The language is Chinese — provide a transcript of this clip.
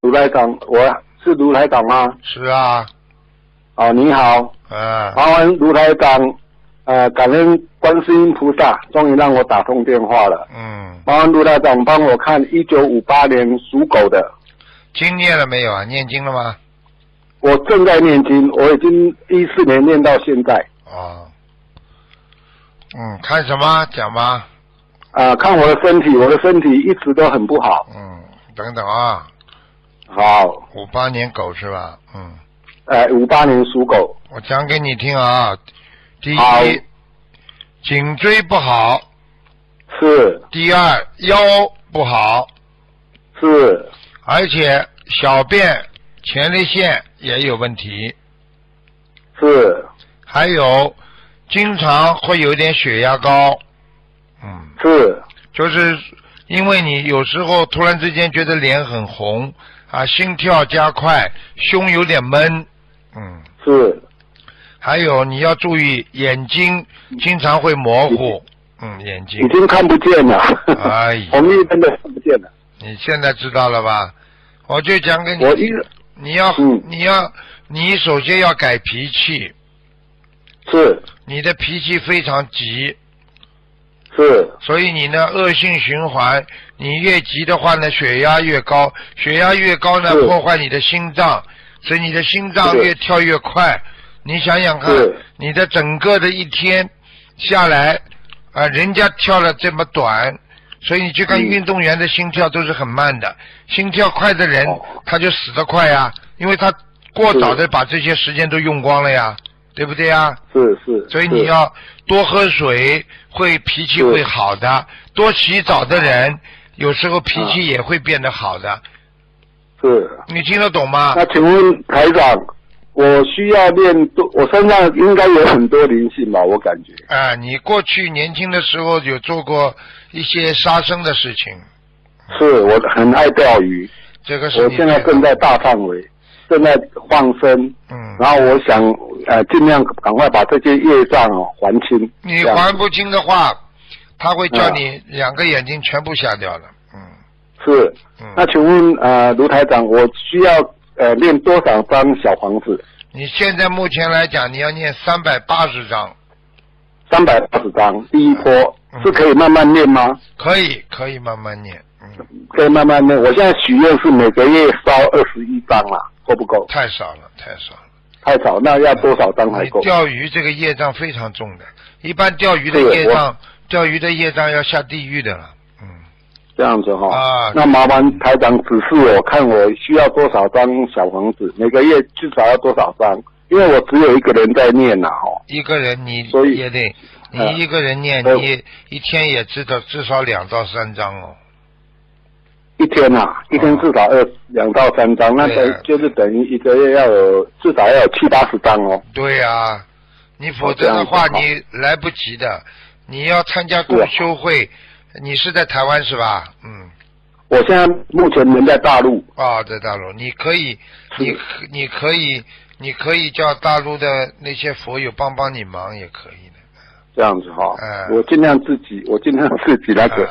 卢台长，我是卢台长吗？是啊。哦，你好。麻烦卢台长，感恩观世音菩萨，终于让我打通电话了。麻烦卢台长帮我看1958年属狗的。经念了没有啊？念经了吗？我正在念经，我已经14年念到现在。哦。看什么？讲吧。看我的身体，我的身体一直都很不好。等等啊。好。58年狗是吧？58年属狗。我讲给你听啊。第一，颈椎不好。是。第二，腰不好。是。而且小便前列腺也有问题。是。还有经常会有点血压高。是。就是因为你有时候突然之间觉得脸很红心跳加快，胸有点闷。是。还有你要注意眼睛经常会模糊。眼睛已经看不见了。哎呀，红绿灯都看不见了。你现在知道了吧？我就讲给你，你首先要改脾气。是。你的脾气非常急。是。所以你呢恶性循环，你越急的话呢血压越高，血压越高呢破坏你的心脏，所以你的心脏越跳越快。你想想看，你的整个的一天下来人家跳了这么短，所以你去看运动员的心跳都是很慢的。心跳快的人他就死得快呀，因为他过早的把这些时间都用光了呀，对不对呀？是。所以你要多喝水，脾气会好的。多洗澡的人有时候脾气也会变得好的。是。你听得懂吗？那请问台长，我需要练多，我身上应该有很多灵性吧，我感觉。你过去年轻的时候有做过一些杀生的事情。是，我很爱钓鱼。这个是我现在正在大范围，正在放生。然后我想尽量赶快把这些业障还清。你还不清的话，他会叫你2个眼睛全部瞎掉的。是。那请问卢台长，我需要练多少张小房子？你现在目前来讲，你要念380张。380张，第一波是可以慢慢念吗？可以慢慢念。可以慢慢念。我现在许愿是每个月烧21张啦，够不够？太少了。太少，那要多少张才够？钓鱼这个业障非常重的，一般钓鱼的业障要下地狱的了。这样子那麻烦台长指示我看我需要多少张小房子，每个月至少要多少张？因为我只有一个人在念一个人你也得，你一个人念，你一天也至少2到3张哦。一天一天至少2到3张，那就是等于一个月要有至少要有70-80张哦。对呀，你否则的话你来不及的。你要参加共修会，你是在台湾是吧？我现在目前人在大陆。在大陆，你可以叫大陆的那些佛友帮你忙也可以的。这样子我尽量自己那个。